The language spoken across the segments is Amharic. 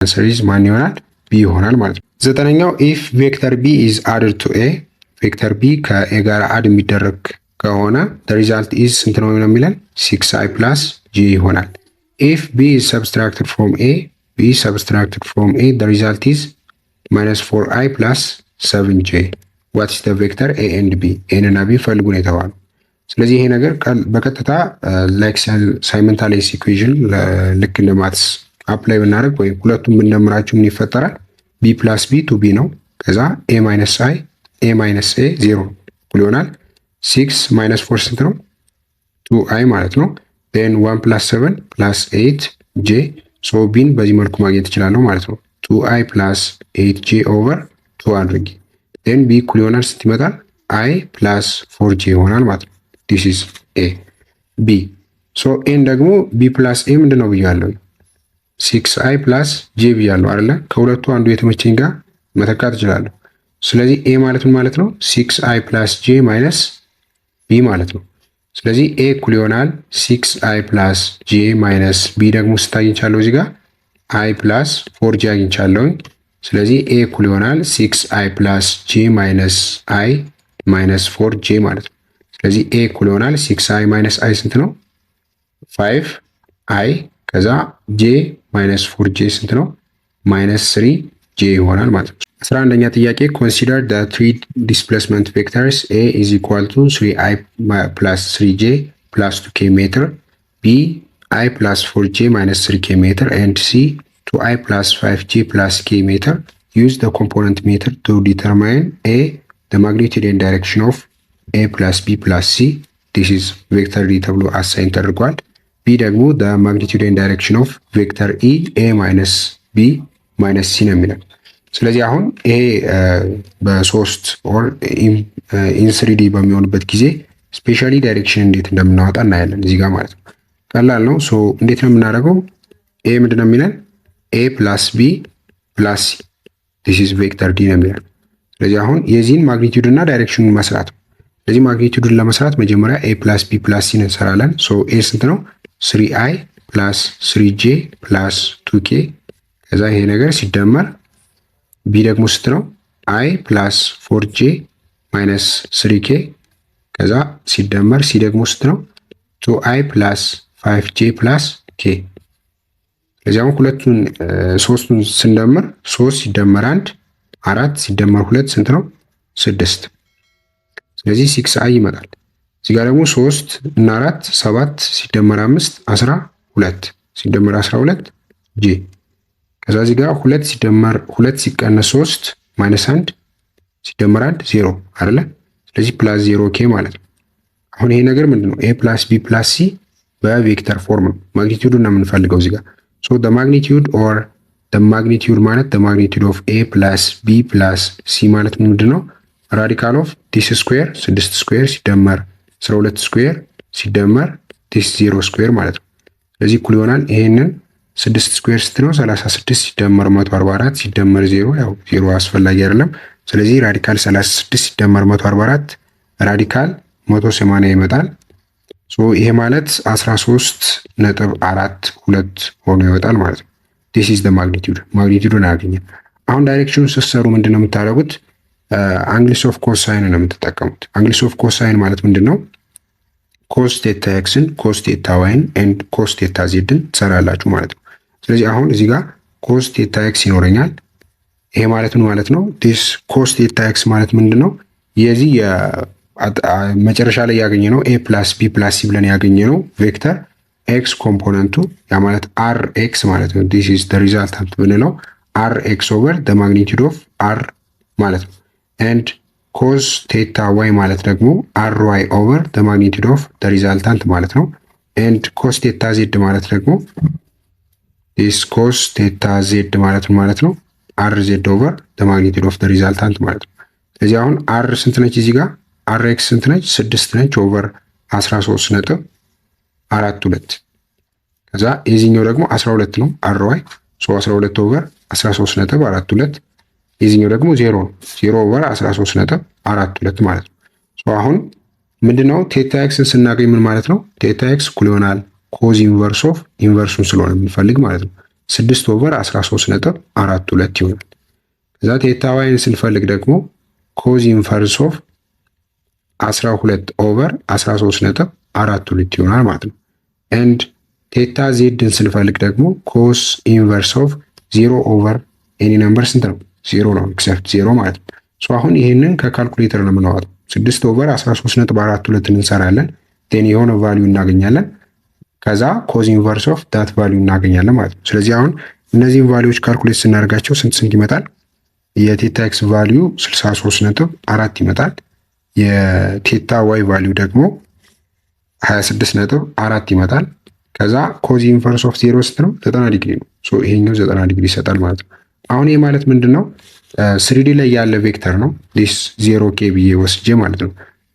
አንሰር ኢዝ ማን ይሆናል? ቢ ይሆናል ማለት ነው። ዘጠነኛው ኢፍ ቬክተር ቢ ኢዝ አድድ ቱ ኤ ቬክተር ቢ ከኤ ጋር አድ የሚደረግ ከሆነ ሪዛልት ኢዝ ስንት ነው የሚለን? 6i ፕላስ ጂ ይሆናል። ኢፍ ቢ ኢዝ ሰብስትራክትድ ፍሮም ኤ ቢ ሰብስትራክትድ ፍሮም ኤ ሪዛልት ኢዝ -4i ፕላስ 7j ዋት ኢዝ ዘ ቬክተር ኤ ኤንድ ቢ ኤን እና ቢ ፈልጉ ነው የተባለው። ስለዚህ ይሄ ነገር በቀጥታ ላይክ ሳይመንታሌስ ኢኩዌሽን ልክ እንደ ማትስ አፕላይ ብናደርግ ወይም ሁለቱም ብንደምራቸው ምን ይፈጠራል? ቢ ፕላስ ቢ ቱ ቢ ነው። ከዛ ኤ ማይነስ አይ ኤ ማይነስ ኤ 0 እኩል ይሆናል 6 ማይነስ 4 ስንት ነው? 2i ማለት ነው። ን 1 ፕላስ 7 ፕላስ 8 ጄ ሶ ቢን በዚህ መልኩ ማግኘት እችላለሁ ማለት ነው። 2i ፕላስ 8 ጄ ኦቨር 2 አድርጊ ን ቢ እኩል ይሆናል ስንት ይመጣል? አይ ፕላስ 4 ጄ ይሆናል ማለት ነው። ዲስ ኢዝ ኤ ቢ ሶ ኤን ደግሞ ቢ ፕላስ ኤ ምንድን ነው ብያለሁ? 6i ፕላስ ጄ ብያለሁ አይደለ? ከሁለቱ አንዱ የተመቸኝ ጋር መተካት እችላለሁ። ስለዚህ ኤ ማለት ምን ማለት ነው? 6i ፕላስ ጄ ማይነስ ቢ ማለት ነው። ስለዚህ ኤ እኩል ይሆናል 6i ፕላስ ጄ ማይነስ ቢ ደግሞ ስንት አግኝቻለሁ? እዚህ ጋር አይ ፕላስ 4 ጄ አግኝቻለሁኝ። ስለዚህ ኤ እኩል ይሆናል 6i ፕላስ ጄ ማይነስ አይ ማይነስ 4 ጄ ማለት ነው። ስለዚህ ኤ እኩል ይሆናል 6i ማይነስ አይ ስንት ነው? 5i ከዛ ጄ ማይነስ 4 ጄ ስንት ነው? ማይነስ 3 ጄ ይሆናል ማለት ነው። 11ኛ ጥያቄ ኮንሲደር the three displacement vectors a is equal to 3i plus 3j plus 2k meter, b I plus 4j minus 3k meter, and c 2i plus 5j plus k meter. Use the component method to determine a the magnitude and direction of a plus b plus c. This is vector d ተብሎ አሳይን ተደርጓል። b ደግሞ the magnitude and direction of vector e a minus b minus c ነው የሚለው። ስለዚህ አሁን ይሄ በሶስት ኦር ኢንስሪዲ በሚሆንበት ጊዜ ስፔሻሊ ዳይሬክሽን እንዴት እንደምናወጣ እናያለን እዚህ ጋር ማለት ነው። ቀላል ነው። ሶ እንዴት ነው የምናደርገው? ኤ ምንድን ነው የሚለን? ኤ ፕላስ ቢ ፕላስ ሲ ዲስ ኢዝ ቬክተር ዲ ነው የሚለን። ስለዚህ አሁን የዚህን ማግኒቲዩድ እና ዳይሬክሽኑን መስራት ነው። ስለዚህ ማግኒቲዩድን ለመስራት መጀመሪያ ኤ ፕላስ ቢ ፕላስ ሲን እንሰራለን። ሶ ኤ ስንት ነው? 3i ፕላስ 3j ፕላስ 2k ከዛ ይሄ ነገር ሲደመር ቢ ደግሞ ስንት ነው? አይ ፕላስ 4j ማይነስ 3k ከዛ ሲደመር ሲ ደግሞ ስንት ነው? 2i ፕላስ 5j ፕላስ k። ስለዚህ አሁን ሶስቱን ስንደምር 3 ሲደመር 1 4 ሲደመር 2 ስንት ነው? 6። ስለዚህ 6i ይመጣል። እዚህ ጋር ደግሞ 3 እና 4 7 ሲደመር 5 12 ሲደመር 12 j ከዛ እዚህ ጋር 2 ሲደመር 2 ሲቀነስ 3 ማይነስ 1 ሲደመር 1 0 አይደለ? ስለዚህ ፕላስ 0k ማለት ነው። አሁን ይሄ ነገር ምንድነው? a ፕላስ b ፕላስ c በቬክተር ፎርም ነው። ማግኒቲዩዱን ነው የምንፈልገው እዚህ ጋር። ሶ the magnitude or the magnitude ማለት the magnitude of a plus b plus c ማለት ምንድነው? ራዲካል ኦፍ ዲስ ስኩዌር 6 ስኩዌር ሲደመር 12 ስኩዌር ሲደመር ዲስ 0 ስኩዌር ማለት ነው። ስለዚህ እኩል ይሆናል ይሄንን 6 ስኩዌር ስንት ነው? 36 ሲደመር 144 ሲደመር 0 ያው 0 አስፈላጊ አይደለም። ስለዚህ ራዲካል 36 ሲደመር 144 ራዲካል 180 ይመጣል። ሶ ይሄ ማለት 13.42 ሆኖ ይወጣል ማለት ነው። ዲስ ኢዝ ዘ ማግኒቲዩድ። ማግኒቲዩዱን አገኘን። አሁን ዳይሬክሽኑን ስትሰሩ ምንድን ነው የምታደርጉት? አንግልስ ኦፍ ኮሳይን ነው የምትጠቀሙት። አንግልስ ኦፍ ኮሳይን ማለት ምንድን ነው? ኮስ ቴታ ኤክስን ኮስ ቴታ ዋይን ኤንድ ኮስ ቴታ ዜድን ትሰራላችሁ ማለት ነው። ስለዚህ አሁን እዚህ ጋር ኮስ ቴታ ኤክስ ይኖረኛል። ይሄ ማለት ምን ማለት ነው? ዲስ ኮስ ቴታ ኤክስ ማለት ምንድን ነው? የዚህ መጨረሻ ላይ ያገኘ ነው ኤ ፕላስ ቢ ፕላስ ሲ ብለን ያገኘ ነው ቬክተር ኤክስ ኮምፖነንቱ ያ ማለት አር ኤክስ ማለት ነው። ዲስ ኢዝ ዘ ሪዛልታንት ብንለው አር ኤክስ ኦቨር ዘ ማግኒቲዩድ ኦፍ አር ማለት ነው። ኤንድ ኮስ ቴታ ዋይ ማለት ደግሞ አር ዋይ ኦቨር ዘ ማግኒቲዩድ ኦፍ ዘ ሪዛልታንት ማለት ነው። ኤንድ ኮስ ቴታ ዜድ ማለት ደግሞ ዲስ ኮስ ቴታ ዜድ ማለት ነው አር ዜድ ኦቨር ዘ ማግኒቲዩድ ኦፍ ዘ ሪዛልታንት ማለት ነው። ስለዚህ አሁን አር ስንት ነች? እዚህ ጋር አር ኤክስ ስንት ነች? 6 ነች ኦቨር 13.42 ከዛ የዚህኛው ደግሞ 12 ነው አር ዋይ ሶ 12 ኦቨር 13.42 የዚህኛው ደግሞ 0 ነው 0 ኦቨር 13.42 ማለት ነው። ሶ አሁን ምንድነው ቴታ ኤክስን ስናገኝ ምን ማለት ነው? ቴታ ኤክስ እኩል ይሆናል ኮዝ ኢንቨርስ ኦፍ ኢንቨርሱን ስለሆነ የምንፈልግ ማለት ነው። 6/13.42 ይሆናል። ከዛ ቴታ ዋይን ስንፈልግ ደግሞ ኮዝ ኢንቨርስ ኦፍ 12/13.42 ይሆናል ማለት ነው። ኤንድ ቴታ ዜድን ስንፈልግ ደግሞ ኮስ ኢንቨርስ ኦፍ 0 ኤኒ ነምበር ስንት ነው? 0 ነው። ኤክሰፕት 0 ማለት ነው። አሁን ይህንን ከካልኩሌተር ነው የምናወጣው። 6/13.42 እንሰራለን። ቴን የሆነ ቫልዩ እናገኛለን። ከዛ ኮዝ ኢንቨርስ ኦፍ ዳት ቫልዩ እናገኛለን ማለት ነው። ስለዚህ አሁን እነዚህን ቫልዩዎች ካልኩሌት ስናደርጋቸው ስንት ይመጣል? የቴታ ኤክስ ቫልዩ 63.4 ይመጣል። የቴታ ዋይ ቫልዩ ደግሞ 26.4 ይመጣል። ከዛ ኮዝ ኢንቨርስ ኦፍ 0 ስንት ነው? 90 ዲግሪ ነው። ይሄኛው 90 ዲግሪ ይሰጣል ማለት ነው። አሁን ይሄ ማለት ምንድን ነው? 3D ላይ ያለ ቬክተር ነው። ዲስ 0 ኬ ብዬ ወስጄ ማለት ነው።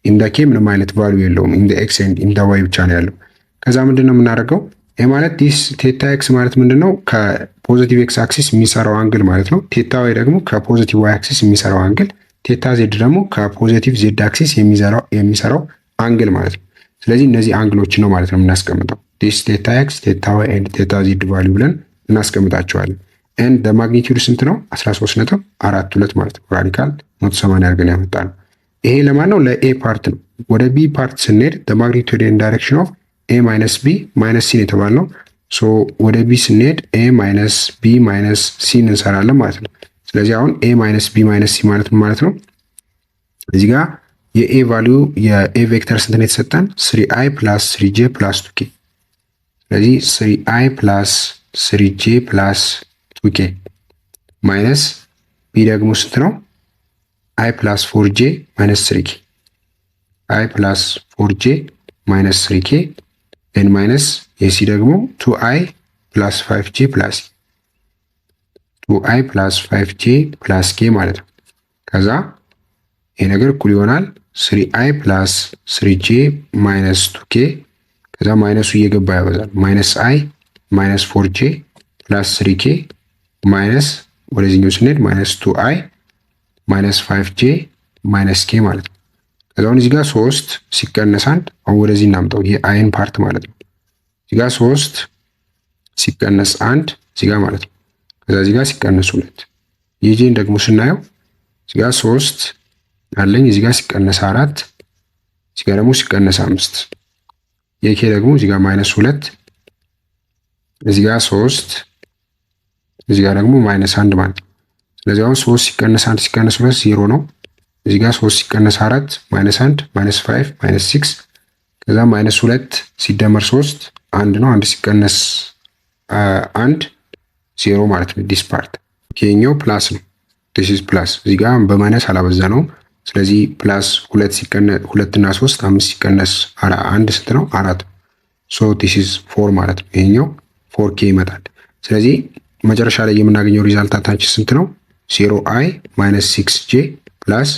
ኢንደ ኬ ምንም አይነት ቫልዩ የለውም። ኢንደ ኤክስ ኤንድ ኢንደ ዋይ ብቻ ነው ያለው። ከዛ ምንድን ነው የምናደርገው? ይሄ ማለት ዲስ ቴታ ኤክስ ማለት ምንድን ነው? ከፖዚቲቭ ኤክስ አክሲስ የሚሰራው አንግል ማለት ነው። ቴታ ዋይ ደግሞ ከፖዚቲቭ ዋይ አክሲስ የሚሰራው አንግል፣ ቴታ ዜድ ደግሞ ከፖዚቲቭ ዜድ አክሲስ የሚሰራው አንግል ማለት ነው። ስለዚህ እነዚህ አንግሎችን ነው ማለት ነው የምናስቀምጠው። ዲስ ቴታ ኤክስ፣ ቴታ ዋይ ኤንድ ቴታ ዜድ ቫልዩ ብለን እናስቀምጣቸዋለን። ኤንድ በማግኒቲዩድ ስንት ነው? 13.42 ማለት ነው። ራዲካል 180 አድርገን ያመጣ ነው። ይሄ ለማን ነው? ለኤ ፓርት ነው። ወደ ቢ ፓርት ስንሄድ በማግኒቲዩድ ኤንድ ዳይሬክሽን ኦፍ ኤ ማይነስ ቢ ማይነስ ሲን የተባልነው። ወደ ቢ ስንሄድ ኤ ማይነስ ቢ ማይነስ ሲን እንሰራለን ማለት ነው። ስለዚህ አሁን ኤ ማይነስ ቢ ማይነስ ሲ ማለት ምን ማለት ነው? እዚህ ጋር የኤ ቫልዩ የኤ ቬክተር ስንት ነው የተሰጠን? 3i ፕላስ 3j ፕላስ 2k። ስለዚህ 3i ፕላስ 3j ፕላስ 2k ማይነስ ቢ ደግሞ ስንት ነው? i ፕላስ 4j ማይነስ 3k i ፕላስ 4j ማይነስ 3k ኤን ማይነስ የሲ ደግሞ 2i ፕላስ 5j ፕላስ 2i ፕላስ 5j ፕላስ k ማለት ነው። ከዛ ይሄ ነገር እኩል ይሆናል 3i ፕላስ 3j ማይነስ 2k። ከዛ ማይነሱ እየገባ ያበዛል። ማይነስ i ማይነስ 4j ፕላስ 3k ማይነስ ወደዚህኛው ስንሄድ ማይነስ 2i ማይነስ 5j ማይነስ k ማለት ነው። ከዛ አሁን እዚህ ጋር 3 ሲቀነስ 1 አሁን ወደዚህ እናምጣው። ይሄ አይን ፓርት ማለት ነው። እዚህ ጋር 3 ሲቀነስ 1 እዚህ ጋር ማለት ነው። ከዛ እዚህ ጋር ሲቀነስ 2 የጄን ደግሞ ስናየው እዚህ ጋር 3 አለኝ። እዚህ ጋር ሲቀነስ 4 እዚህ ጋር ደግሞ ሲቀነስ 5 የኬ ደግሞ እዚህ ጋር ማይነስ 2 እዚህ ጋር 3 እዚህ ጋር ደግሞ ማይነስ 1 ማለት ነው። ስለዚህ አሁን 3 ሲቀነስ 1 ሲቀነስ 2 0 ነው። እዚህ ጋር 3 ሲቀነስ 4 ማይነስ 1 ማይነስ 5 ማይነስ 6 ከዛ ማይነስ 2 ሲደመር 3 1 ነው። 1 ሲቀነስ 1 0 ማለት ነው። ዲስ ፓርት ይሄኛው ፕላስ ነው። ዲስ ኢዝ ፕላስ። እዚህ ጋር በማይነስ አላበዛ ነው። ስለዚህ ፕላስ 2 ሲቀነስ 2 እና 3 5 ሲቀነስ 1 ስንት ነው? 4። ዲስ ኢዝ 4 ማለት ነው። ይሄኛው 4k ይመጣል። ስለዚህ መጨረሻ ላይ የምናገኘው ሪዛልታንታችን ስንት ነው? 0i ማይነስ 6j ፕላስ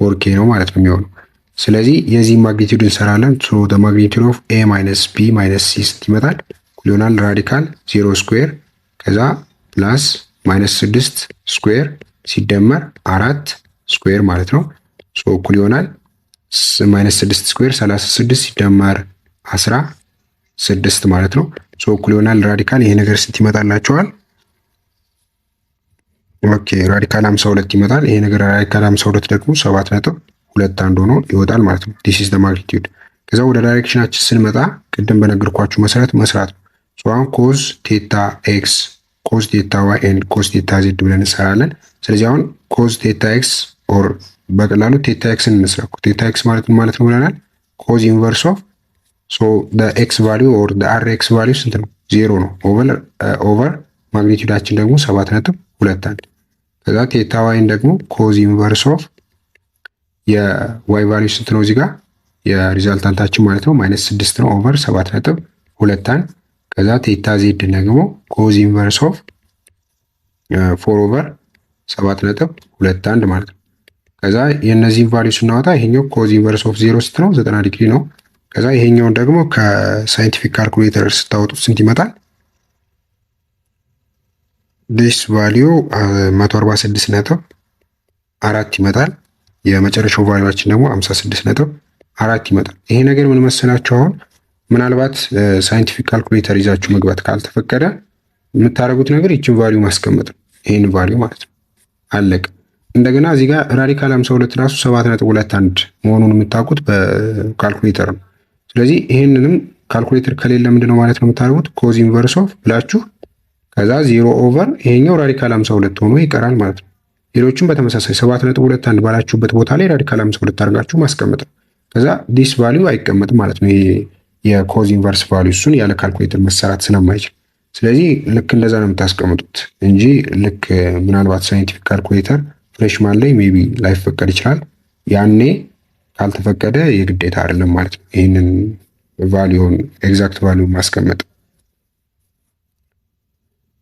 4k ነው ማለት ነው የሚሆነው። ስለዚህ የዚህ ማግኒቲዩድ እንሰራለን። the magnitude of a minus b minus c ስንት ይመጣል? ይሆናል ራዲካል 0 ስኩዌር ከዛ ፕላስ ማይነስ 6 ስኩዌር ሲደመር 4 ስኩዌር ማለት ነው። እኩል ይሆናል ማይነስ 6 ስኩዌር 36 ሲደመር 16 ማለት ነው። እኩል ይሆናል ራዲካል ይሄ ነገር ስንት ይመጣላቸዋል? ኦኬ ራዲካል 52 ይመጣል። ይሄ ነገር ራዲካል 52 ደግሞ 7.21 ሆኖ ይወጣል ማለት ነው። ዲስ ኢዝ ዘ ማግኒቲዩድ። ከዛ ወደ ዳይሬክሽናችን ስንመጣ ቅድም በነገርኳችሁ መሰረት መስራት ነው። አሁን ኮዝ ቴታ ኤክስ፣ ኮዝ ቴታ ዋይ ኤንድ ኮዝ ቴታ ዜድ ብለን እንሰራለን። ስለዚህ አሁን ኮዝ ቴታ ኤክስ ኦር በቀላሉ ቴታ ኤክስን እንስራ። ቴታ ኤክስ ማለት ምን ማለት ነው ብለናል? ኮዝ ኢንቨርስ ኦፍ ኤክስ ቫሊዩ ኦር አር ኤክስ ቫሊዩ ስንት ነው? 0 ነው። ኦቨር ማግኒቲዩዳችን ደግሞ 7.21 ከዛ ቴታ ዋይን ደግሞ ኮዝ ኢንቨርስ ኦፍ የዋይ ቫልዩ ስንት ነው? እዚህ ጋር የሪዛልታንታችን ማለት ነው ማይነስ 6 ነው ኦቨር 7.21 ከዛ ቴታ ዜድ ደግሞ ኮዝ ኢንቨርስ ኦፍ 4 ኦቨር 7.21 ማለት ነው። ከዛ የእነዚህን ቫልዩ ስናወጣ ይሄኛው ኮዝ ኢንቨርስ ኦፍ 0 ስንት ነው? 90 ዲግሪ ነው። ከዛ ይሄኛውን ደግሞ ከሳይንቲፊክ ካልኩሌተር ስታወጡት ስንት ይመጣል? ዲስ ቫልዩ 146.4 ይመጣል። የመጨረሻው ቫልዩዋችን ደግሞ 56.4 ይመጣል። ይሄ ነገር ምን መሰላችሁ? አሁን ምናልባት ሳይንቲፊክ ካልኩሌተር ይዛችሁ መግባት ካልተፈቀደ የምታደርጉት ነገር ይችን ቫልዩ ማስቀመጥ ነው። ይህን ቫልዩ ማለት ነው። አለቀ። እንደገና እዚህ ጋር ራዲካል 52 ራሱ 7.21 መሆኑን የምታውቁት በካልኩሌተር ነው። ስለዚህ ይህንንም ካልኩሌተር ከሌለ ምንድነው ማለት ነው የምታደርጉት ኮዝ ኢንቨርስ ኦፍ ብላችሁ ከዛ 0 ኦቨር ይሄኛው ራዲካል 52 ሆኖ ይቀራል ማለት ነው። ሌሎችም በተመሳሳይ 7.21 ባላችሁበት ቦታ ላይ ራዲካል 52 አድርጋችሁ ማስቀመጥ ነው። ከዛ ዲስ ቫልዩ አይቀመጥም ማለት ነው። የኮዝ ኢንቨርስ ቫልዩ እሱን ያለ ካልኩሌተር መሰራት ስለማይችል፣ ስለዚህ ልክ እንደዛ ነው የምታስቀምጡት እንጂ ልክ ምናልባት ሳይንቲፊክ ካልኩሌተር ፍሬሽማን ላይ ሜቢ ላይፈቀድ ይችላል። ያኔ ካልተፈቀደ የግዴታ አይደለም ማለት ነው ይህንን ቫልዩን ኤግዛክት ቫልዩ ማስቀመጥ።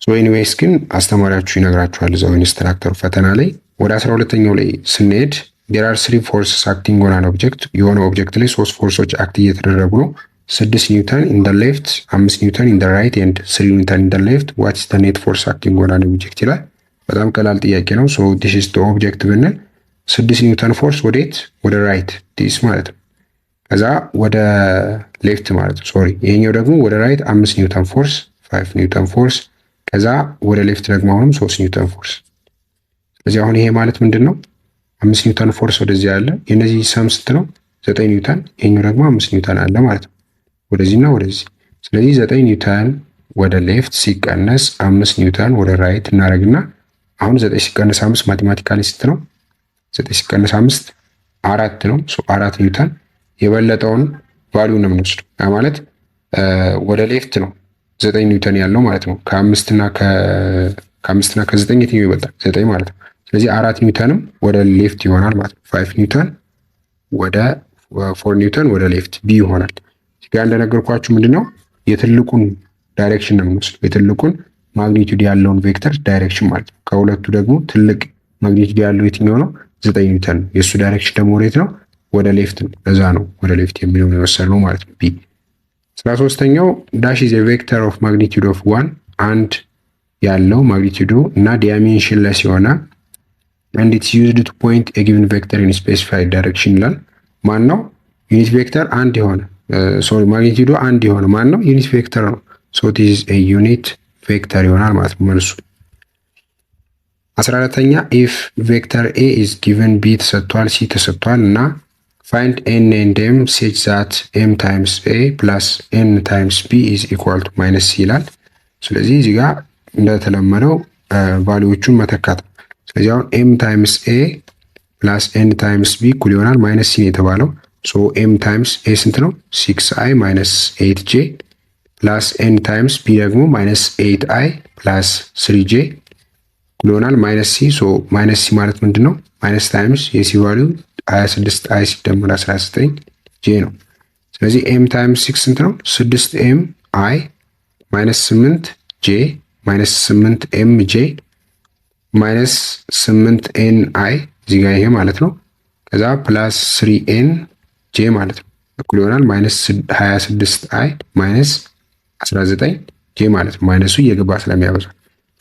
ሶ ኤኒዌይስ ግን አስተማሪያችሁ ይነግራችኋል እዛው ኢንስትራክተሩ ፈተና ላይ። ወደ 12ኛው ላይ ስንሄድ there are 3 forces acting on an object የሆነ ኦብጀክት ላይ 3 ፎርሶች አክት እየተደረጉ ነው። 6 ኒውተን ኢን ደ ሌፍት፣ 5 ኒውተን ኢን ደ ራይት ኤንድ 3 ኒውተን ኢን ደ ሌፍት what is the net force acting on an object ይላል። በጣም ቀላል ጥያቄ ነው። ሶ this is the object ብንል 6 ኒውተን ፎርስ ወዴት? ወደ ራይት ዲስ ማለት ነው። ከዛ ወደ ሌፍት ማለት ነው ሶሪ፣ ይሄኛው ደግሞ ወደ ራይት 5 ኒውተን ፎርስ 5 ኒውተን ፎርስ፣ ከዛ ወደ ሌፍት ደግሞ አሁንም 3 ኒውተን ፎርስ። ስለዚህ አሁን ይሄ ማለት ምንድን ነው? 5 ኒውተን ፎርስ ወደዚህ አለ። የነዚህ ሰም ስንት ነው? 9 ኒውተን። ይሄኛው ደግሞ 5 ኒውተን አለ ማለት ነው ወደዚህና ወደዚህ። ስለዚህ 9 ኒውተን ወደ ሌፍት ሲቀነስ 5 ኒውተን ወደ ራይት እናደርግና አሁን 9 ሲቀነስ 5 ማቴማቲካሊ ስንት ነው? 9 ሲቀነስ 5 4 ነው። ሶ 4 ኒውተን የበለጠውን ቫልዩ ነው የምንወስደው። ያ ማለት ወደ ሌፍት ነው 9 ኒውተን ያለው ማለት ነው። ከአምስትና ከ9 የትኛው ይበልጣል? 9 ማለት ነው። ስለዚህ 4 ኒውተንም ወደ ሌፍት ይሆናል ማለት ነው። 5 ኒውተን ወደ 4 ኒውተን ወደ ሌፍት ቢ ይሆናል። እዚህ ጋር እንደነገርኳችሁ ምንድነው የትልቁን ዳይሬክሽን ነው የምንወስደው፣ የትልቁን ማግኒቱድ ያለውን ቬክተር ዳይሬክሽን ማለት ነው። ከሁለቱ ደግሞ ትልቅ ማግኒቱድ ያለው የትኛው ነው? 9 ኒውተን። የእሱ ዳይሬክሽን ደግሞ ወዴት ነው? ወደ ሌፍት ነው። ለዛ ነው ወደ ሌፍት የሚለውን የወሰድነው ማለት ነው ቢ። 13ኛው ዳሽ ኢዝ ኤ ቬክተር ኦፍ ማግኒቱድ ኦፍ 1 አንድ ያለው ማግኒቱዱ እና ዳይሜንሽንለስ የሆነ and it's used to point a given vector in specified direction ይላል። ማን ነው? ዩኒት ቬክተር አንድ የሆነ ማግኒቱዱ አንድ የሆነ ማን ነው? ዩኒት ቬክተር ነው። so it is a unit ቬክተር ይሆናል ማለት ነው መልሱ። 14ኛ if vector a is given b ተሰጥቷል፣ c ተሰጥቷል እና find n and m such that m times a plus n times b is equal to minus c ይላል። ስለዚህ እዚህ ጋር እንደተለመደው ቫልዩዎቹን መተካት። ስለዚህ አሁን m ታይምስ a ፕላስ n ታይምስ b እኩል ይሆናል ማይነስ c የተባለው። ሶ m ታይምስ a ስንት ነው? 6i ማይነስ 8j ፕላስ n ታይምስ b ደግሞ ማይነስ 8i ፕላስ 3j እኩል ይሆናል ማይነስ c። ሶ ማይነስ c ማለት ምንድን ነው? ማይነስ ታይምስ የc ቫልዩ 26i ሲደመር 19j ነው። ስለዚህ m ታይምስ 6 ስንት ነው? 6m i ማይነስ 8j ማይነስ 8mj ማይነስ 8n አይ እዚህ ጋር ይሄ ማለት ነው። ከዛ ፕላስ 3n ጄ ማለት ነው እኩል ይሆናል ማይነስ 26 አይ ማይነስ 19 ጄ ማለት ነው። ማይነሱ እየገባ ስለሚያበዛ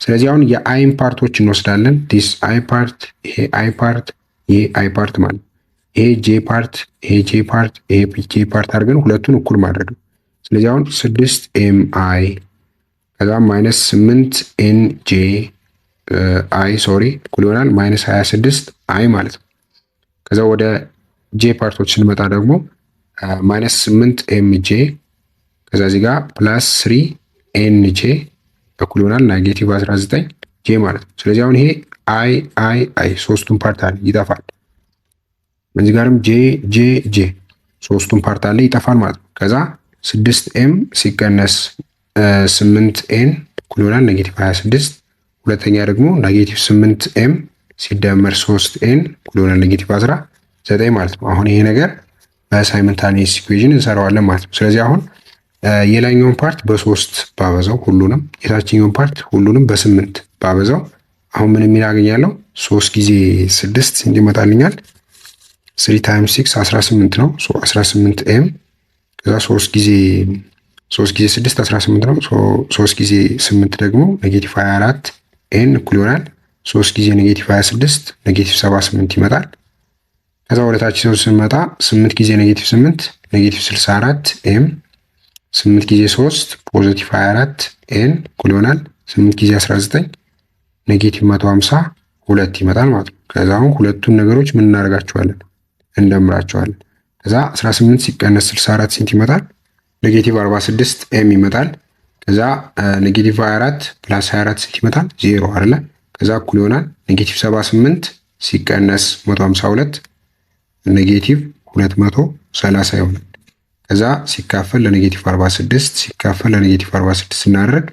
ስለዚህ አሁን የአይን ፓርቶች እንወስዳለን። ዲስ አይ ፓርት፣ ይሄ አይ ፓርት፣ ይሄ አይ ፓርት ማለት ይሄ ጄ ፓርት፣ ይሄ ጄ ፓርት፣ ይሄ ጄ ፓርት አድርገን ሁለቱን እኩል ማድረግ ነው። ስለዚህ አሁን 6m አይ ከዛ ማይነስ 8n ጄ አይ ሶሪ እኩል ይሆናል ማይነስ 26 አይ ማለት ነው። ከዛ ወደ ጄ ፓርቶች ስንመጣ ደግሞ ማይነስ 8 ኤም ጄ ከዛ እዚህ ጋር ፕላስ 3 ኤን ጄ እኩል ይሆናል ኔጌቲቭ 19 ጄ ማለት ነው። ስለዚህ አሁን ይሄ አይ አይ አይ ሶስቱን ፓርት አለ ይጠፋል። እዚህ ጋርም ጄ ጄ ጄ ሶስቱን ፓርት አለ ይጠፋል ማለት ነው። ከዛ 6 ኤም ሲቀነስ 8 ኤን እኩል ይሆናል ኔጌቲቭ 26። ሁለተኛ ደግሞ ኔጌቲቭ 8 ኤም ሲደመር 3 ኤን እኩል ይሆናል ኔጌቲቭ 19 ማለት ነው። አሁን ይሄ ነገር በሳይመንታኒየስ ኢኩዌሽን እንሰራዋለን ማለት ነው። ስለዚህ አሁን የላይኛውን ፓርት በ3 ባበዛው ሁሉንም፣ የታችኛውን ፓርት ሁሉንም በ8 ባበዛው አሁን ምን የሚል አገኛለሁ? 3 ጊዜ 6 እንዲመጣልኛል 3 ታይምስ 6 18 ነው። 18 ኤም ከዛ 3 ጊዜ 6 18 ነው። 3 ጊዜ 8 ደግሞ ኔጌቲቭ 24 ኤን እኩል ይሆናል 3 ጊዜ ኔጌቲቭ 26 ኔጌቲቭ 78 ይመጣል። ከዛ ወደ ታች ሰው ስንመጣ 8 ጊዜ ኔጌቲቭ 8 ኔጌቲቭ 64 ኤም 8 ጊዜ 3 ፖዚቲቭ 24 ኤን እኩል ይሆናል 8 ጊዜ 19 ኔጌቲቭ 152 ይመጣል ማለት ነው። ከዛ አሁን ሁለቱን ነገሮች ምን እናደርጋቸዋለን? እንደምራቸዋለን። ከዛ 18 ሲቀነስ 64 ስንት ይመጣል? ኔጌቲቭ 46 ኤም ይመጣል። ከዛ ኔጌቲቭ 24 ፕላስ 24 ስንት ይመጣል? 0 አይደለ? ከዛ እኩል ይሆናል ኔጌቲቭ 78 ሲቀነስ 152 ኔጌቲቭ 230 ይሆናል። ከዛ ሲካፈል ለኔጌቲቭ 46 ሲካፈል ለኔጌቲቭ 46 ስናደርግ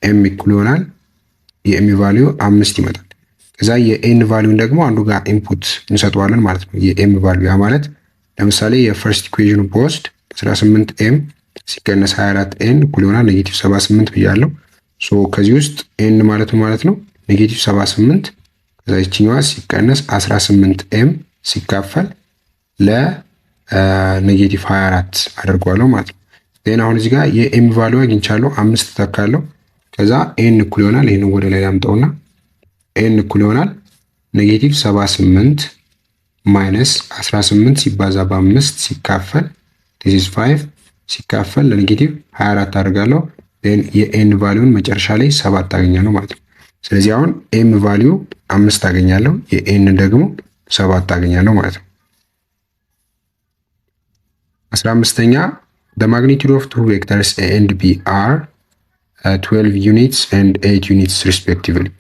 ኤም እኩል ይሆናል የኤም ቫልዩ 5 ይመጣል። ከዛ የኤን ቫልዩን ደግሞ አንዱ ጋር ኢንፑት እንሰጠዋለን ማለት ነው። የኤም ቫልዩ ያ ማለት ለምሳሌ የፈርስት ኢኩዌሽኑ በወስድ 18 ኤም ሲቀነስ 24 ኤን እኩል ይሆናል ኔጌቲቭ 78 ብያለሁ። ሶ ከዚህ ውስጥ ኤን ማለት ነው ኔጌቲቭ 78 ከዛ ይችኛዋ ሲቀነስ 18 ኤም ሲካፈል ለኔጌቲቭ 24 አድርጓለሁ ማለት ነው። ዜና አሁን እዚህ ጋር የኤም ቫልዩ አግኝቻለሁ 5 ተካለሁ። ከዛ ኤን እኩል ይሆናል ይሄንን ወደ ላይ ያምጣውና ኤን እኩል ይሆናል ኔጌቲቭ 78 ማይነስ 18 ሲባዛ በ5 ሲካፈል this is 5 ሲካፈል ለኔጌቲቭ 24 አድርጋለሁ። የኤን ቫልዩን መጨረሻ ላይ 7 አገኛለሁ ማለት ነው። ስለዚህ አሁን ኤም ቫልዩ 5 አገኛለሁ፣ የኤን ደግሞ 7 አገኛለሁ ማለት ነው። 15ኛ the magnitude of two vectors A and B are 12 units and 8 units respectively.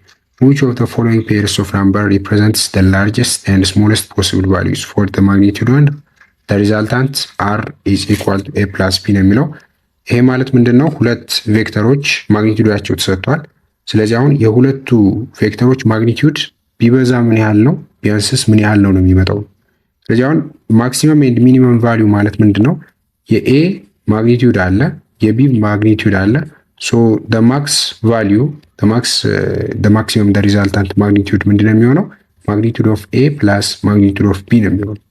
Which of the following pairs of number represents the largest and smallest possible values for the magnitude and the resultant R is equal to A plus B ነው የሚለው። ይሄ ማለት ምንድነው? ሁለት ቬክተሮች ማግኒቲዩዳቸው ተሰጥቷል። ስለዚህ አሁን የሁለቱ ቬክተሮች ማግኒቲዩድ ቢበዛ ምን ያህል ነው፣ ቢያንስስ ምን ያህል ነው የሚመጣው። ስለዚህ አሁን ማክሲመም ኤንድ ሚኒመም ቫልዩ ማለት ምንድነው? የኤ ማግኒቲዩድ አለ፣ የቢ ማግኒቲዩድ አለ። ሶ the max value the maximum the resultant magnitude ምንድነው የሚሆነው? magnitude of A plus magnitude of B ነው የሚሆነው።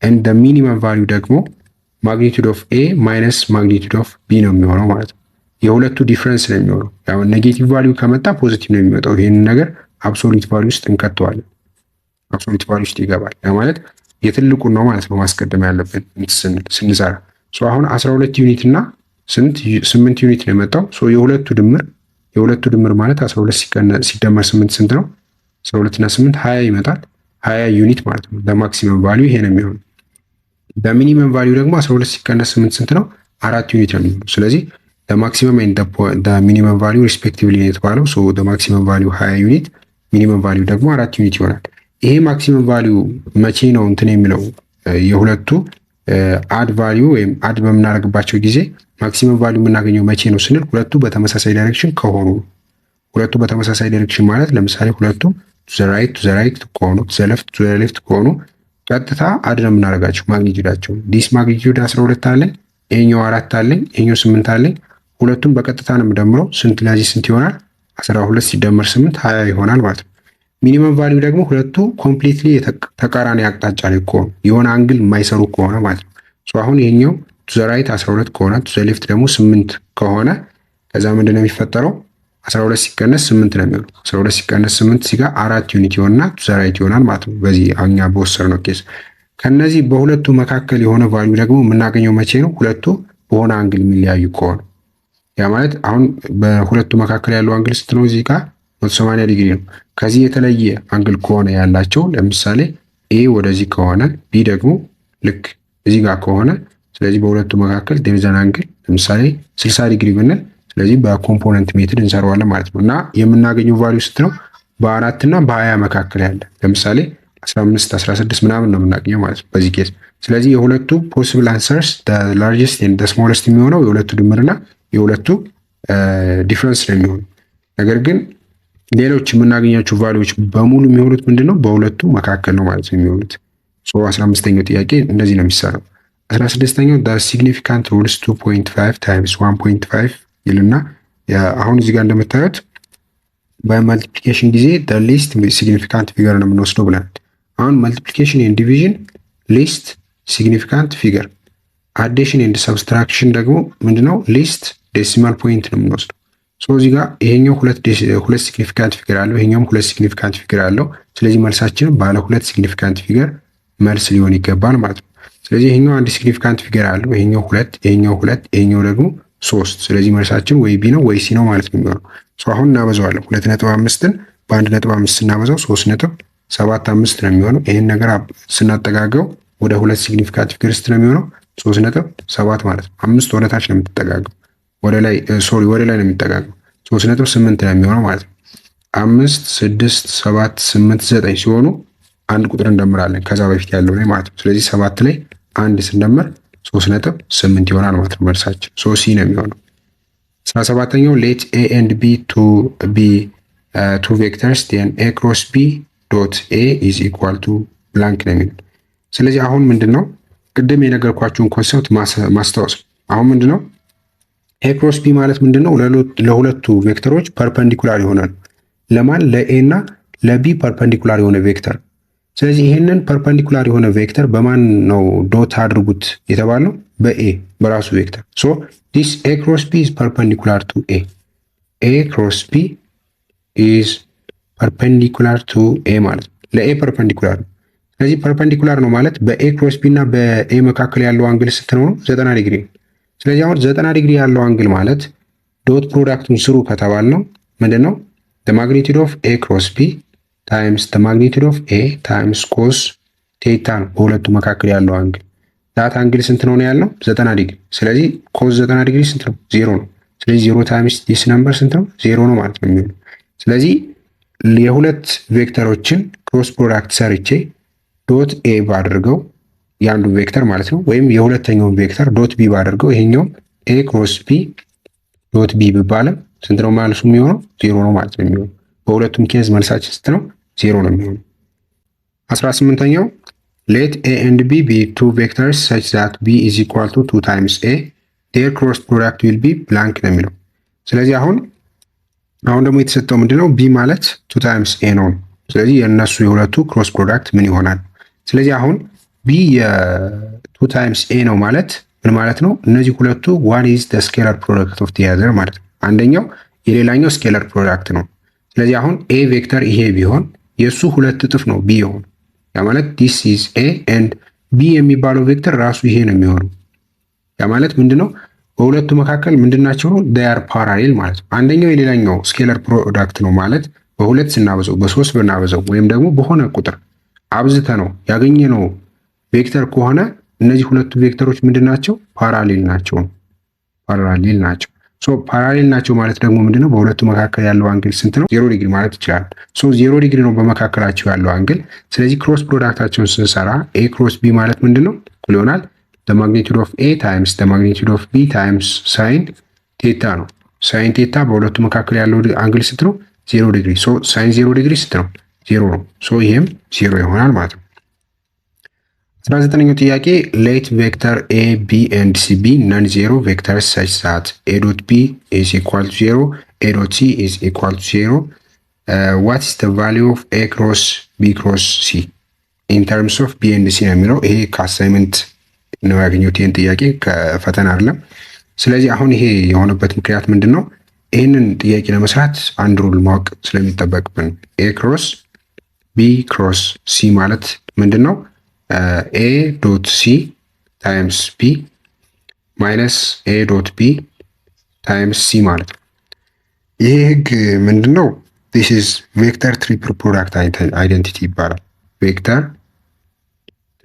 and the minimum value ደግሞ magnitude of A minus magnitude of B ነው የሚሆነው ማለት ነው። የሁለቱ ዲፍረንስ ነው የሚሆነው። ያው ኔጌቲቭ ቫልዩ ከመጣ ፖዚቲቭ ነው የሚመጣው። ይሄንን ነገር አብሶሉት ቫልዩ ውስጥ እንከተዋለን። አብሶሉት ቫልዩ ውስጥ ይገባል። ያ ማለት የትልቁን ነው ማለት ነው ማስቀደም ያለብን ስንሰራ። ሶ አሁን 12 ዩኒት እና 8 ዩኒት ነው የመጣው። ሶ የሁለቱ ድምር ማለት 12 ሲደመር 8 ስንት ነው? 12 እና 8 20 ይመጣል። 20 ዩኒት ማለት ነው። ለማክሲመም ቫልዩ ይሄ ነው የሚሆነው። በሚኒመም ቫልዩ ደግሞ 12 ሲቀነስ 8 ስንት ነው? 4 ዩኒት ነው የሚሆነው። ስለዚህ ለማክሲመም ኤንድ ሚኒመም ቫልዩ ሪስፔክቲቭሊ ነው የተባለው። ሶ ለማክሲመም ቫልዩ 20 ዩኒት፣ ሚኒመም ቫልዩ ደግሞ 4 ዩኒት ይሆናል። ይሄ ማክሲመም ቫልዩ መቼ ነው እንትን የሚለው የሁለቱ አድ ቫልዩ ወይም አድ በምናደርግባቸው ጊዜ ማክሲመም ቫልዩ የምናገኘው መቼ ነው ስንል ሁለቱ በተመሳሳይ ዳይሬክሽን ከሆኑ። ሁለቱ በተመሳሳይ ዳይሬክሽን ማለት ለምሳሌ ሁለቱ ቱ ዘ ራይት ከሆኑ ቱ ዘ ሌፍት ከሆኑ ቀጥታ አድ ነው የምናደርጋቸው ማግኒቲዩዳቸው። ዲስ ማግኒቲዩድ 12 አለኝ፣ ይሄኛው 4 አለኝ፣ ይሄኛው 8 አለኝ። ሁለቱም በቀጥታ ነው የምደምረው። ስንት ለዚህ ስንት ይሆናል? 12 ሲደመር 8 20 ይሆናል ማለት ነው። ሚኒመም ቫልዩ ደግሞ ሁለቱ ኮምፕሊትሊ ተቃራኒ አቅጣጫ ላይ ከሆኑ የሆነ አንግል የማይሰሩ ከሆነ ማለት ነው። ሶ አሁን ይሄኛው ቱ ዘ ራይት 12 ከሆነ ቱ ዘ ሌፍት ደግሞ 8 ከሆነ ከዛ ምንድነው የሚፈጠረው? 12 ሲቀነስ 8 ነው የሚሆነው። 12 ሲቀነስ 8 ሲጋ 4 ዩኒት ይሆንና ቱ ዘ ራይት ይሆናል ማለት ነው። በዚህ እኛ በወሰድነው ኬስ ከነዚህ በሁለቱ መካከል የሆነ ቫልዩ ደግሞ የምናገኘው መቼ ነው? ሁለቱ በሆነ አንግል የሚለያዩ ከሆነ። ያ ማለት አሁን በሁለቱ መካከል ያለው አንግል ስንት ነው? እዚህ ጋር 180 ዲግሪ ነው። ከዚህ የተለየ አንግል ከሆነ ያላቸው ለምሳሌ ኤ ወደዚህ ከሆነ ቢ ደግሞ ልክ እዚህ ጋር ከሆነ ስለዚህ በሁለቱ መካከል ዴርዘን አንግል ለምሳሌ 60 ዲግሪ ብንል ስለዚህ በኮምፖነንት ሜትድ እንሰራዋለን ማለት ነው። እና የምናገኘው ቫልዩ ስንት ነው? በ4 እና በ20 መካከል ያለ ለምሳሌ 15 16 ምናምን ነው የምናገኘው ማለት ነው በዚህ ኬስ። ስለዚህ የሁለቱ ፖሲብል አንሰርስ ላርጀስት ኤንድ ስሞለስት የሚሆነው የሁለቱ ድምርና የሁለቱ ዲፍረንስ ነው የሚሆነው። ነገር ግን ሌሎች የምናገኛቸው ቫልዩዎች በሙሉ የሚሆኑት ምንድነው? በሁለቱ መካከል ነው ማለት ነው የሚሆኑት። 15ኛው ጥያቄ እንደዚህ ነው የሚሰራው። 16ኛው the significant rules 2.5 times 1.5 ይልና አሁን እዚህ ጋር እንደምታዩት በመልቲፕሊኬሽን ጊዜ the least significant figure ነው የምንወስደው ብለናል። አሁን መልቲፕሊኬሽን ኤንድ ዲቪዥን ሊስት ሲግኒፊካንት ፊገር፣ አዲሽን ኤንድ ሰብስትራክሽን ደግሞ ምንድነው? ሊስት ዴሲማል ፖይንት ነው የምንወስደው። እዚህ ጋር ይሄኛው ሁለት ሲግኒፊካንት ፊገር አለው፣ ይሄኛውም ሁለት ሲግኒፊካንት ፊገር አለው። ስለዚህ መልሳችን ባለ ሁለት ሲግኒፊካንት ፊገር መልስ ሊሆን ይገባል ማለት ነው። ስለዚህ ይሄኛው አንድ ሲግኒፊካንት ፊገር አለው፣ ይሄኛው ሁለት፣ ይሄኛው ሁለት፣ ይሄኛው ደግሞ 3። ስለዚህ መልሳችን ወይ ቢ ነው ወይ ሲ ነው ማለት ነው የሚሆነው። አሁን እናበዛዋለን 2.5ን በ1.5 ስናበዛው 3.75 ነው የሚሆነው። ይህን ነገር ስናጠጋገው ወደ 2 ሲግኒፊካንት ፊገርስ ነው የሚሆነው 3.7 ማለት ነው። 5 ወደ ታች ነው የምትጠጋገው ወደ ላይ ነው የሚጠጋገው 3.8 ነው የሚሆነው ማለት ነው። 5 6 7 8 9 ሲሆኑ አንድ ቁጥር እንደምራለን ከዛ በፊት ያለው ላይ ማለት ነው። ስለዚህ 7 ላይ አንድ ስንደምር 3.8 ይሆናል ማለት ነው መልሳችን። ሲ ነው የሚሆነው። 17ኛው ሌት ኤ ኤንድ ቢ ቱ ቢ ቱ ቬክተርስ ዴን ኤ ክሮስ ቢ ዶት ኤ ኢዝ ኢኳል ቱ ብላንክ ነው የሚለው። ስለዚህ አሁን ምንድነው ቅድም የነገርኳችሁን ኮንሰፕት ማስታወስ። አሁን ምንድነው ኤ ክሮስ ቢ ማለት ምንድነው ለሁለቱ ቬክተሮች ፐርፐንዲኩላር የሆነ ነው። ለማን ለኤ እና ለቢ ፐርፐንዲኩላር የሆነ ቬክተር። ስለዚህ ይህንን ፐርፐንዲኩላር የሆነ ቬክተር በማን ነው ዶት አድርጉት የተባለው? በኤ በራሱ ቬክተር። ሶ ዲስ ኤ ክሮስ ቢ ኢዝ ፐርፐንዲኩላር ቱ ኤ። ኤ ክሮስ ቢ ኢዝ ፐርፐንዲኩላር ቱ ኤ ማለት ነው። ለኤ ፐርፐንዲኩላር ነው። ስለዚህ ፐርፐንዲኩላር ነው ማለት በኤ ክሮስ ቢ እና በኤ መካከል ያለው አንግል ስንት ነው? 90 ዲግሪ ነው። ስለዚህ አሁን 90 ዲግሪ ያለው አንግል ማለት ዶት ፕሮዳክቱን ስሩ ከተባል ነው ምንድነው the magnitude of a cross b times the magnitude of a times cos ቴታ ነው በሁለቱ መካከል ያለው አንግል። ዳት አንግል ስንት ነው ያለው? 90 ዲግሪ። ስለዚህ ኮስ 90 ዲግሪ ስንት ነው? 0 ነው። ስለዚህ 0 ታይምስ ዲስ ነምበር ስንት ነው? 0 ነው ማለት ነው የሚሆነው። ስለዚህ የሁለት ቬክተሮችን ክሮስ ፕሮዳክት ሰርቼ ዶት ኤ ባድርገው የአንዱ ቬክተር ማለት ነው፣ ወይም የሁለተኛውን ቬክተር ዶት ቢ ባድርገው ይሄኛው ኤ ክሮስ ቢ ዶት ቢ ቢባልም ስንት ነው መልሱ የሚሆነው? 0 ነው ማለት ነው የሚሆነው። በሁለቱም ኬዝ መልሳችን ስንት ነው? 0 ነው የሚሆነው። 18ኛው ሌት ኤ ኤንድ ቢ ቢ ቱ ቬክተርስ ሰች ዛት ቢ ኢዝ ኢኳል ቱ 2 ታይምስ ኤ ዴር ክሮስ ፕሮዳክት ዊል ቢ ብላንክ ነው የሚለው። ስለዚህ አሁን ደግሞ የተሰጠው ምንድነው? ቢ ማለት 2 ታይምስ ኤ ነው። ስለዚህ የእነሱ የሁለቱ ክሮስ ፕሮዳክት ምን ይሆናል? ስለዚህ አሁን ቢ የ2 ታይምስ ኤ ነው ማለት ምን ማለት ነው? እነዚህ ሁለቱ ዋን ኢዝ ደ ስኬላር ፕሮዳክት ኦፍ ዲ አዘር ማለት ነው። አንደኛው የሌላኛው ስኬለር ፕሮዳክት ነው። ስለዚህ አሁን ኤ ቬክተር ይሄ ቢሆን የእሱ ሁለት እጥፍ ነው ቢ የሆነ ያ ማለት ዲስ ኢዝ ኤ ኤንድ ቢ የሚባለው ቬክተር ራሱ ይሄ ነው የሚሆነው። ያ ማለት ምንድነው? በሁለቱ መካከል ምንድናቸው? they are parallel ማለት ነው። አንደኛው የሌላኛው ስኬለር ፕሮዳክት ነው ማለት በሁለት ስናበዛው በሶስት ብናበዛው ወይም ደግሞ በሆነ ቁጥር አብዝተ ነው ያገኘነው ቬክተር ከሆነ እነዚህ ሁለቱ ቬክተሮች ምንድናቸው? ፓራሌል ናቸው። ፓራሌል ናቸው። ፓራሌል ናቸው ማለት ደግሞ ምንድነው? በሁለቱ መካከል ያለው አንግል ስንት ነው? 0 ዲግሪ ማለት ይችላል። 0 ዲግሪ ነው በመካከላቸው ያለው አንግል። ስለዚህ ክሮስ ፕሮዳክታቸውን ስንሰራ ኤ ክሮስ ቢ ማለት ምንድነው? እኩል ይሆናል the magnitude of a times the magnitude of b times sin ቴታ ነው። ሳይን ቴታ በሁለቱ መካከል ያለው አንግል ስንት ነው? 0 ዲግሪ። ሳይን 0 ዲግሪ ስንት ነው? 0 ነው። ይሄም 0 ይሆናል ማለት ነው። 19ኛው ጥያቄ ሌት ቬክተር ኤ ቢ ኤንድ ሲ ቢ ነን ዜሮ ቬክተርስ ሰች ዛት ኤ ዶት ቢ ኢዝ ኢኳል ቱ 0 ኤ ዶት ሲ ኢዝ ኢኳል ቱ 0 ዋት ኢዝ ዘ ቫሊዩ ኦፍ ኤ ክሮስ ቢ ክሮስ ሲ ኢን ተርምስ ኦፍ ቢ ኤንድ ሲ ነው የሚለው። ይሄ ከአሳይመንት ነው ያገኘሁት ይህን ጥያቄ ከፈተና አይደለም። ስለዚህ አሁን ይሄ የሆነበት ምክንያት ምንድን ነው? ይህንን ጥያቄ ለመስራት አንድ ሩል ማወቅ ስለሚጠበቅብን ኤ ክሮስ ቢ ክሮስ ሲ ማለት ምንድን ነው? ኤ ዶት ሲ ታይምስ ቢ ማይነስ ኤ ዶት ቢ ታይምስ ሲ ማለት ነው። ይሄ ህግ ምንድን ነው? ዲስ ኢዝ ቬክተር ትሪፕል ፕሮዳክት አይደንቲቲ ይባላል። ቬክተር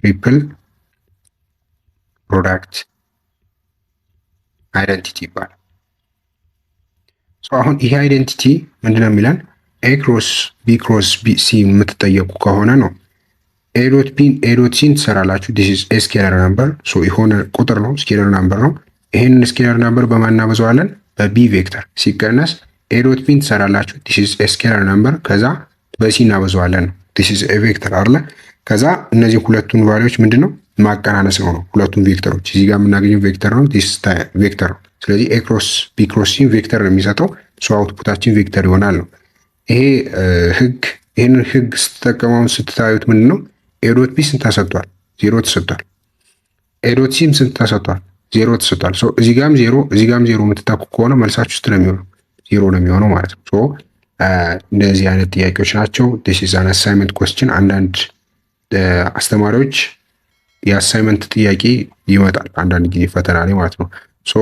ትሪፕል ፕሮዳክት አይደንቲቲ ይባላል። አሁን ይሄ አይደንቲቲ ምንድነው የሚለን? ኤ ክሮስ ቢ ክሮስ ቢ ሲ የምትጠየቁ ከሆነ ነው ኤ ዶት ሲን ትሰራላችሁ። ዲስ ኢዝ ኤ ስኬለር ነምበር የሆነ ቁጥር ነው፣ ስኬለር ነምበር ነው። ይሄንን ስኬለር ነምበር በማን እናበዛዋለን? በቢ ቬክተር ሲቀነስ ኤ ዶት ቢን ትሰራላችሁ። ዲስ ኢዝ ኤ ስኬለር ነምበር ከዛ በሲ እናበዛዋለን ነው። ዲስ ኢዝ ኤ ቬክተር አይደለ? ከዛ እነዚህ ሁለቱን ቫልዩዎች ምንድነው ማቀናነስ ነው ሁለቱን ቬክተሮች እዚህ ጋር የምናገኘው ቬክተር ነው፣ ዲስ ቬክተር ነው። ስለዚህ ኤ ክሮስ ቢ ክሮስ ሲ ቬክተር ነው የሚሰጠው። አውትፑታችን ቬክተር ይሆናል ነው። ይሄ ህግ ይህንን ህግ ስትጠቀመውን ስትታዩት ምንድነው? ኤ ዶት ቢ ስንት ተሰጥቷል? 0 ተሰጥቷል። ኤ ዶት ሲም ስንት ተሰጥቷል? 0 ተሰጥቷል። እዚህ ጋርም 0 እዚህ ጋርም 0 የምትታኩ ከሆነ መልሳችሁ ውስጥ ነው የሚሆነው 0 ነው የሚሆነው ማለት ነው። እንደዚህ አይነት ጥያቄዎች ናቸው። ዲስ ኢዝ አን አሳይመንት ኮስችን። አንዳንድ አስተማሪዎች የአሳይመንት ጥያቄ ይመጣል አንዳንድ ጊዜ ፈተና ላይ ማለት ነው። ሶ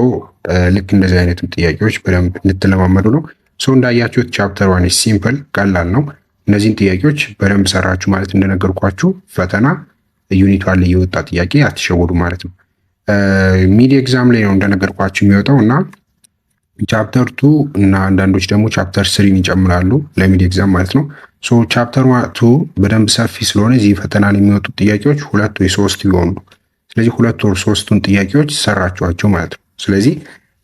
ልክ እንደዚህ አይነትም ጥያቄዎች በደንብ እንድትለማመዱ ነው። ሶ እንዳያችሁት ቻፕተር ዋን ሲምፕል ቀላል ነው። እነዚህን ጥያቄዎች በደንብ ሰራችሁ ማለት እንደነገርኳችሁ ፈተና ዩኒት ዋን ላይ የወጣ ጥያቄ አትሸወዱ ማለት ነው። ሚድ ኤግዛም ላይ ነው እንደነገርኳችሁ የሚወጣው እና ቻፕተር ቱ እና አንዳንዶች ደግሞ ቻፕተር ስሪን ይጨምራሉ ለሚድ ኤግዛም ማለት ነው። ሶ ቻፕተር ቱ በደንብ ሰፊ ስለሆነ እዚህ ፈተና ላይ የሚወጡት ጥያቄዎች 2 ወይ 3 ይሆኑ። ስለዚህ 2 ወር 3ቱን ጥያቄዎች ሰራችኋቸው ማለት ነው። ስለዚህ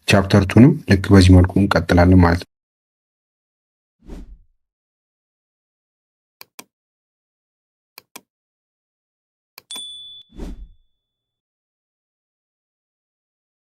ቻፕተር ቱንም ልክ በዚህ መልኩ እንቀጥላለን ማለት ነው።